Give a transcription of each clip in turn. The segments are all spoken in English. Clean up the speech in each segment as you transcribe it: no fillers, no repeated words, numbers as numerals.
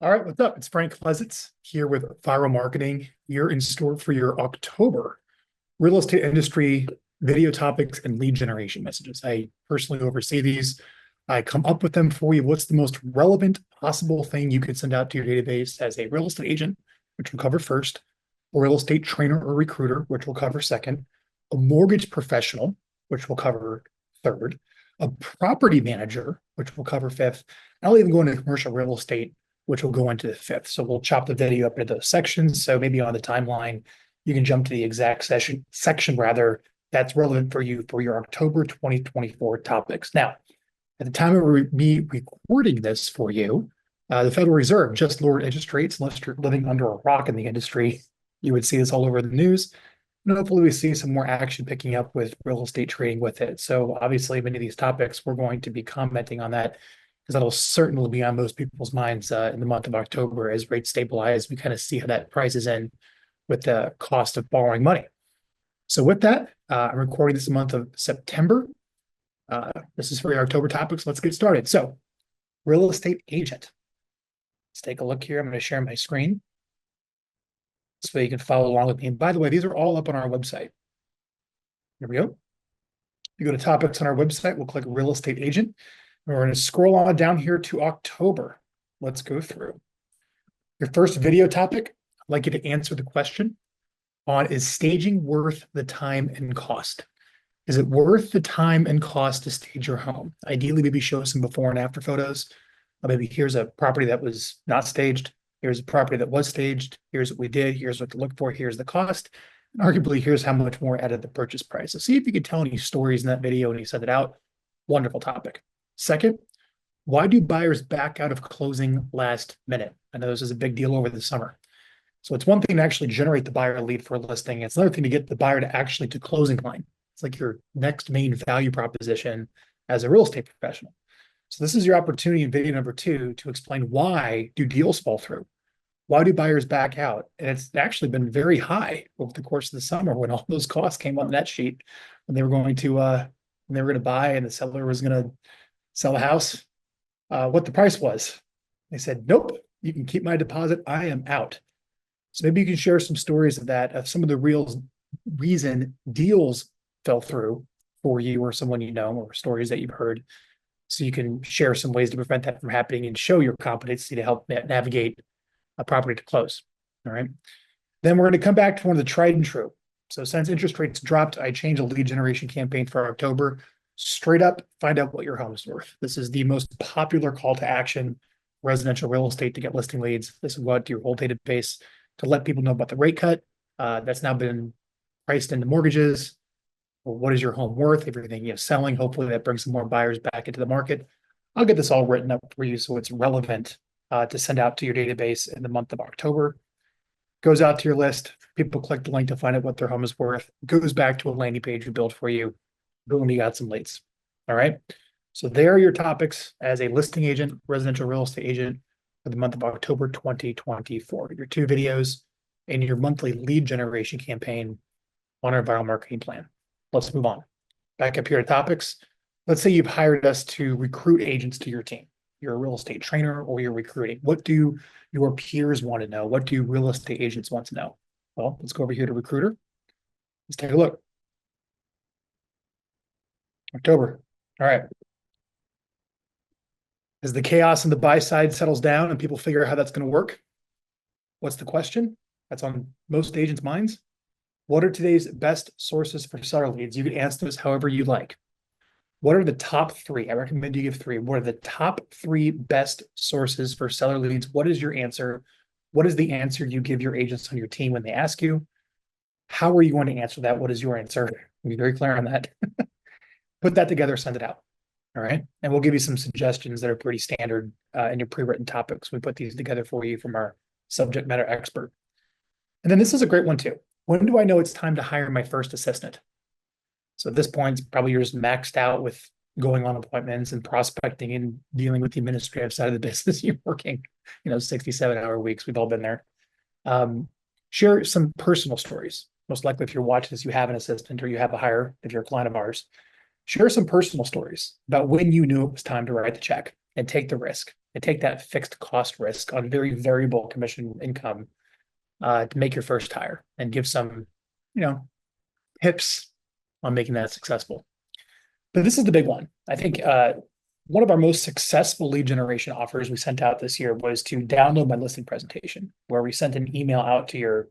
All right, what's up? It's Frank Pleasants here with Vyral Marketing. You're in store for your October real estate industry video topics and lead generation messages. I personally oversee these. I come up with them for you. What's the most relevant possible thing you could send out to your database as a real estate agent, which we'll cover first, a real estate trainer or recruiter, which we'll cover second, a mortgage professional, which we'll cover third, a property manager, which we'll cover fifth. And I'll even go into commercial real estate, which will go into the fifth. So we'll chop the video up into those sections. So maybe on the timeline, you can jump to the exact section rather that's relevant for you for your October 2024 topics. Now, at the time of me recording this for you, the Federal Reserve just lowered interest rates. Unless you're living under a rock in the industry, you would see this all over the news. And hopefully we see some more action picking up with real estate trading with it. So obviously many of these topics, we're going to be commenting on that because that'll certainly be on most people's minds in the month of October as rates stabilize. We kind of see how that prices in with the cost of borrowing money. So with that, I'm recording this month of September. This is for your October topics. Let's get started. So real estate agent. Let's take a look here. I'm going to share my screen so you can follow along with me. And by the way, these are all up on our website. Here we go. You go to topics on our website, we'll click real estate agent. We're going to scroll on down here to October. Let's go through. Your first video topic, I'd like you to answer the question on, is staging worth the time and cost? Is it worth the time and cost to stage your home? Ideally, maybe show some before and after photos. Maybe here's a property that was not staged. Here's a property that was staged. Here's what we did. Here's what to look for. Here's the cost. And arguably, here's how much more added the purchase price. So see if you can tell any stories in that video and you send it out. Wonderful topic. Second, why do buyers back out of closing last minute? I know this is a big deal over the summer. So it's one thing to actually generate the buyer lead for a listing. It's another thing to get the buyer to actually to closing line. It's like your next main value proposition as a real estate professional. So this is your opportunity in video number 2 to explain why do deals fall through? Why do buyers back out? And it's actually been very high over the course of the summer when all those costs came on that sheet when they were going to buy and the seller was going to sell the house, what the price was. They said, nope, you can keep my deposit. I am out. So maybe you can share some stories of that, of some of the reason deals fell through for you or someone you know, or stories that you've heard. So you can share some ways to prevent that from happening and show your competency to help navigate a property to close. All right. Then we're going to come back to one of the tried and true. So since interest rates dropped, I changed a lead generation campaign for October. Straight up, find out what your home is worth. This is the most popular call to action, residential real estate, to get listing leads. This will go out to your whole database to let people know about the rate cut that's now been priced into mortgages. Well, what is your home worth? Everything you're selling, hopefully that brings some more buyers back into the market. I'll get this all written up for you so it's relevant to send out to your database in the month of October. Goes out to your list. People click the link to find out what their home is worth. Goes back to a landing page we built for you. Boom, you got some leads. All right. So there are your topics as a listing agent, residential real estate agent for the month of October 2024. Your 2 videos and your monthly lead generation campaign on our Vyral Marketing Plan. Let's move on. Back up here to topics. Let's say you've hired us to recruit agents to your team. You're a real estate trainer or you're recruiting. What do your peers want to know? What do real estate agents want to know? Well, let's go over here to recruiter. Let's take a look. October. All right. As the chaos on the buy side settles down and people figure out how that's going to work, what's the question? That's on most agents' minds. What are today's best sources for seller leads? You can answer this however you like. What are the top 3? I recommend you give 3. What are the top 3 best sources for seller leads? What is your answer? What is the answer you give your agents on your team when they ask you? How are you going to answer that? What is your answer? Be very clear on that. Put that together, send it out. All right. And we'll give you some suggestions that are pretty standard in your pre-written topics. We put these together for you from our subject matter expert. And then this is a great one too. When do I know it's time to hire my first assistant? So at this point, probably you're just maxed out with going on appointments and prospecting and dealing with the administrative side of the business. You're working, 67-hour weeks. We've all been there. Share some personal stories. Most likely, if you're watching this, you have an assistant or you have a hire, if you're a client of ours. Share some personal stories about when you knew it was time to write the check and take the risk and take that fixed cost risk on very variable commission income to make your first hire and give some, tips on making that successful. But this is the big one. I think one of our most successful lead generation offers we sent out this year was to download my listing presentation, where we sent an email out to your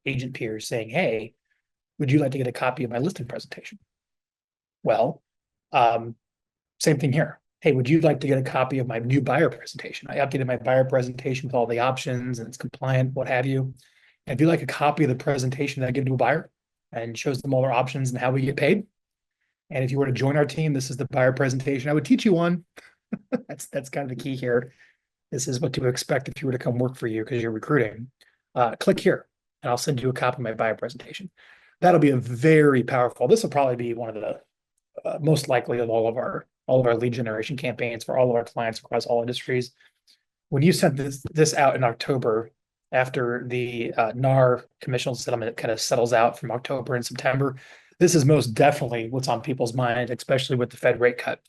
agent peers saying, hey, would you like to get a copy of my listing presentation? Well, same thing here. Hey, would you like to get a copy of my new buyer presentation? I updated my buyer presentation with all the options and it's compliant, what have you. And if you like a copy of the presentation that I give to a buyer and shows them all our options and how we get paid, and if you were to join our team, this is the buyer presentation I would teach you on. That's kind of the key here. This is what to expect if you were to come work for you because you're recruiting. Click here, and I'll send you a copy of my buyer presentation. That'll be a very powerful. This will probably be one of the most likely of all of our lead generation campaigns for all of our clients across all industries. When you sent this out in October, after the NAR commissional settlement kind of settles out from October and September, this is most definitely what's on people's mind, especially with the Fed rate cut.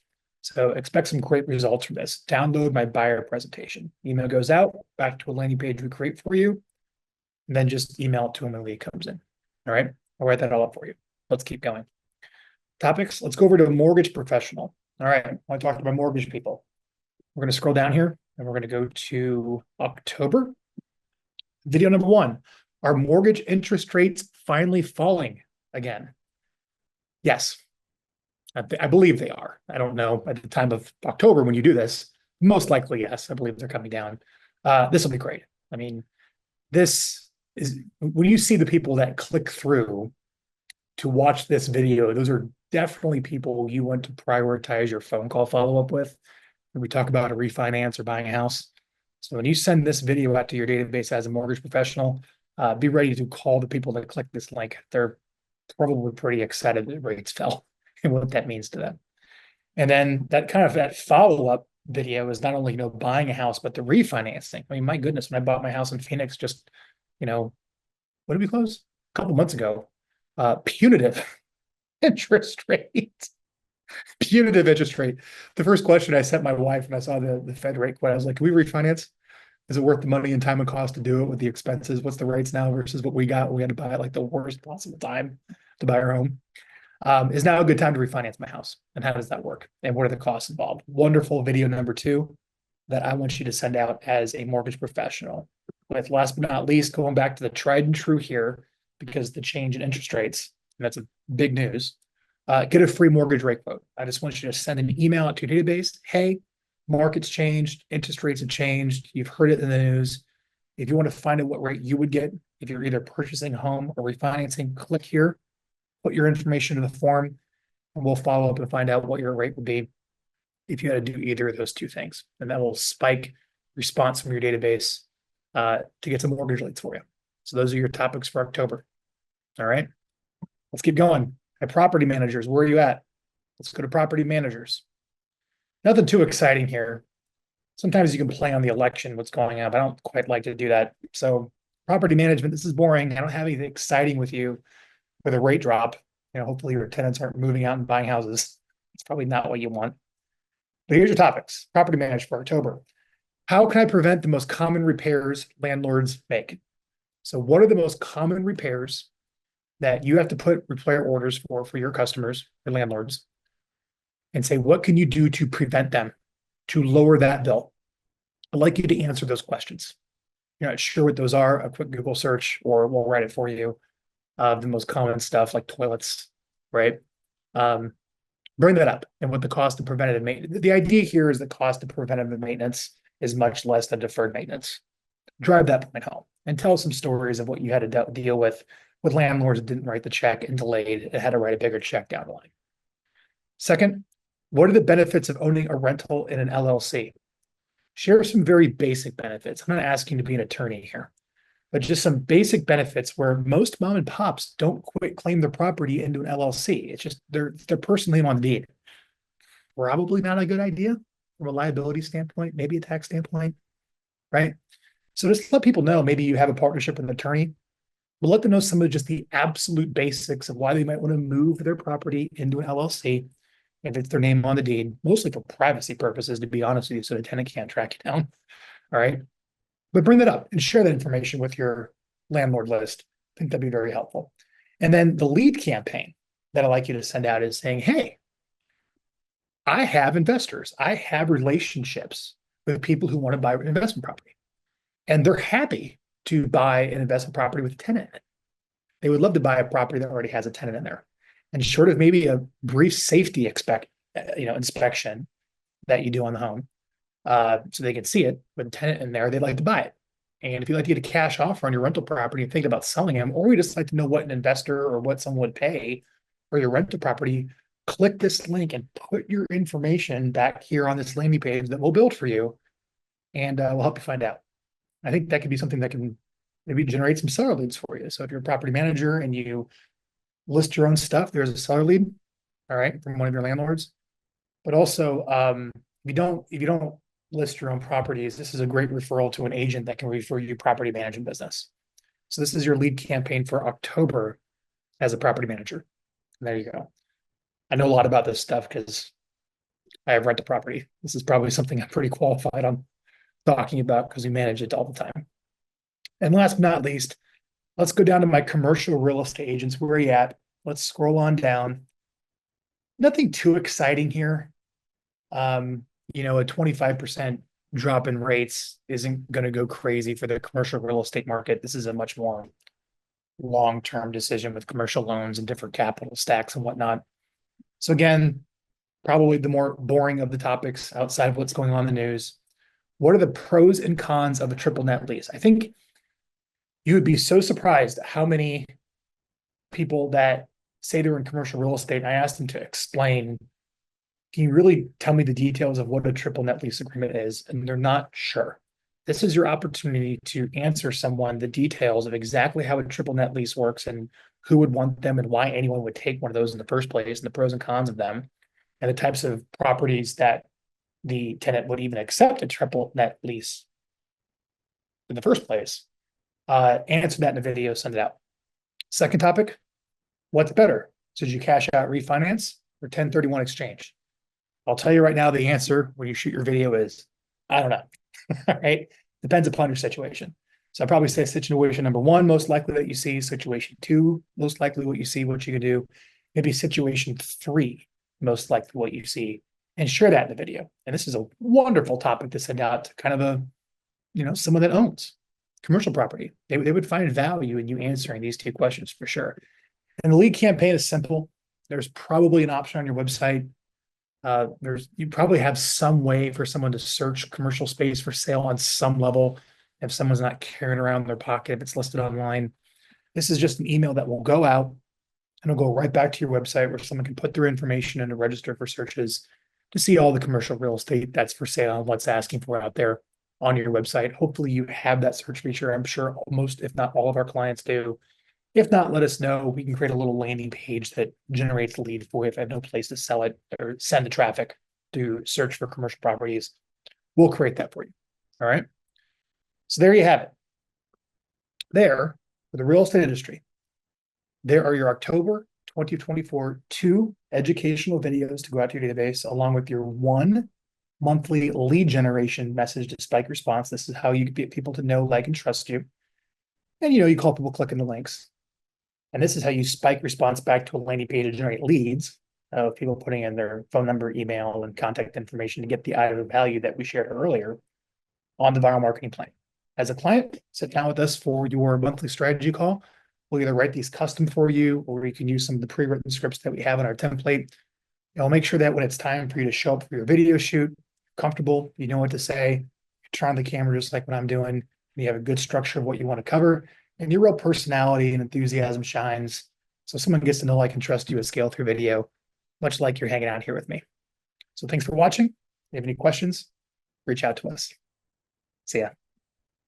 So expect some great results from this. Download my buyer presentation. Email goes out back to a landing page we create for you, and then just email it to them when the lead comes in. All right, I'll write that all up for you. Let's keep going. Topics. Let's go over to mortgage professional. All right, I talked about mortgage people. We're going to scroll down here and we're going to go to October. Video number 1. Are mortgage interest rates finally falling again? Yes, I believe they are. I don't know at the time of October when you do this. Most likely, yes. I believe they're coming down. This will be great. I mean, this is when you see the people that click through to watch this video, those are definitely people you want to prioritize your phone call follow-up with when we talk about a refinance or buying a house. So when you send this video out to your database as a mortgage professional, be ready to call the people that click this link. They're probably pretty excited that rates fell and what that means to them. And then that follow-up video is not only, buying a house, but the refinancing. I mean, my goodness, when I bought my house in Phoenix, just, when did we close? A couple months ago, punitive interest rate. Punitive interest rate. The first question I sent my wife when I saw the Fed rate quote, I was like, can we refinance? Is it worth the money and time and cost to do it with the expenses? What's the rates now versus what we got? We had to buy it like the worst possible time to buy our home. Is now a good time to refinance my house? And how does that work? And what are the costs involved? Wonderful video number 2 that I want you to send out as a mortgage professional. With last but not least, going back to the tried and true here, because the change in interest rates, and that's a big news, get a free mortgage rate quote. I just want you to send an email out to your database. Hey, market's changed, interest rates have changed. You've heard it in the news. If you want to find out what rate you would get if you're either purchasing a home or refinancing, click here, put your information in the form, and we'll follow up and find out what your rate would be if you had to do either of those two things. And that will spike response from your database to get some mortgage rates for you. So those are your topics for October. All right, let's keep going. At property managers, where are you at? Let's go to property managers. Nothing too exciting here. Sometimes you can play on the election, what's going on, but I don't quite like to do that. So property management, this is boring. I don't have anything exciting with you with a rate drop. Hopefully your tenants aren't moving out and buying houses. It's probably not what you want. But here's your topics. Property management for October. How can I prevent the most common repairs landlords make? So what are the most common repairs that you have to put repair orders for your customers or landlords? And say, what can you do to prevent them, to lower that bill? I'd like you to answer those questions. You're not sure what those are, a quick Google search, or we'll write it for you. The most common stuff like toilets, right? Bring that up and what the cost of preventative maintenance. The idea here is the cost of preventative maintenance is much less than deferred maintenance. Drive that point home and tell some stories of what you had to deal with landlords that didn't write the check and delayed and had to write a bigger check down the line. Second, what are the benefits of owning a rental in an LLC? Share some very basic benefits. I'm not asking to be an attorney here, but just some basic benefits where most mom and pops don't quit claim their property into an LLC. It's just their personal name on the deed. Probably not a good idea from a liability standpoint, maybe a tax standpoint, right? So just let people know maybe you have a partnership with an attorney, but let them know some of just the absolute basics of why they might want to move their property into an LLC if it's their name on the deed, mostly for privacy purposes, to be honest with you, so the tenant can't track you down. All right. But bring that up and share that information with your landlord list. I think that'd be very helpful. And then the lead campaign that I like you to send out is saying, hey, I have investors, I have relationships with people who want to buy an investment property, and they're happy to buy an investment property with a tenant in it. They would love to buy a property that already has a tenant in there. And short of maybe a brief safety inspection that you do on the home, so they can see it with a tenant in there, they'd like to buy it. And if you'd like to get a cash offer on your rental property and think about selling them, or we just like to know what an investor or what someone would pay for your rental property, click this link and put your information back here on this landing page that we'll build for you, and we'll help you find out. I think that could be something that can maybe generate some seller leads for you. So if you're a property manager and you list your own stuff, there's a seller lead, all right, from one of your landlords. But also, if you don't list your own properties, this is a great referral to an agent that can refer you property management business. So this is your lead campaign for October as a property manager. And there you go. I know a lot about this stuff because I have rental property. This is probably something I'm pretty qualified on talking about because we manage it all the time. And last but not least, let's go down to my commercial real estate agents. Where are you at? Let's scroll on down. Nothing too exciting here. A 25% drop in rates isn't going to go crazy for the commercial real estate market. This is a much more long-term decision with commercial loans and different capital stacks and whatnot. So again, probably the more boring of the topics outside of what's going on in the news. What are the pros and cons of a triple net lease? I think you would be so surprised at how many people that say they're in commercial real estate. I asked them to explain, can you really tell me the details of what a triple net lease agreement is? And they're not sure. This is your opportunity to answer someone the details of exactly how a triple net lease works and who would want them and why anyone would take one of those in the first place, and the pros and cons of them, and the types of properties that the tenant would even accept a triple net lease in the first place. Answer that in a video, send it out. Second topic, what's better? Should you cash out refinance or 1031 exchange? I'll tell you right now, the answer when you shoot your video is, I don't know. All right. Depends upon your situation. So I probably say situation number one, most likely that you see. Situation two, most likely what you see, what you can do. Maybe situation three, most likely what you see, and share that in the video. And this is a wonderful topic to send out to kind of someone that owns commercial property. They would find value in you answering these two questions for sure. And the lead campaign is simple. There's probably an option on your website. You probably have some way for someone to search commercial space for sale on some level if someone's not carrying around in their pocket, if it's listed online. This is just an email that will go out and it'll go right back to your website where someone can put their information in to register for searches to see all the commercial real estate that's for sale and what's asking for out there on your website. Hopefully you have that search feature. I'm sure most, if not all of our clients do. If not, let us know. We can create a little landing page that generates the lead for you if I have no place to sell it or send the traffic to search for commercial properties. We'll create that for you. All right. So there you have it. There, for the real estate industry, there are your October 2024 2 educational videos to go out to your database, along with your 1 monthly lead generation message to spike response. This is how you get people to know, like, and trust you. And you call people clicking the links. And this is how you spike response back to a landing page to generate leads of people putting in their phone number, email, and contact information to get the item of value that we shared earlier on the Vyral Marketing Plan. As a client, sit down with us for your monthly strategy call. We'll either write these custom for you, or you can use some of the pre-written scripts that we have in our template. I'll make sure that when it's time for you to show up for your video shoot, comfortable, you know what to say, you turn on the camera just like what I'm doing, and you have a good structure of what you want to cover, and your real personality and enthusiasm shines. So someone gets to know, like, and trust you at scale through video, much like you're hanging out here with me. So thanks for watching. If you have any questions, reach out to us. See ya.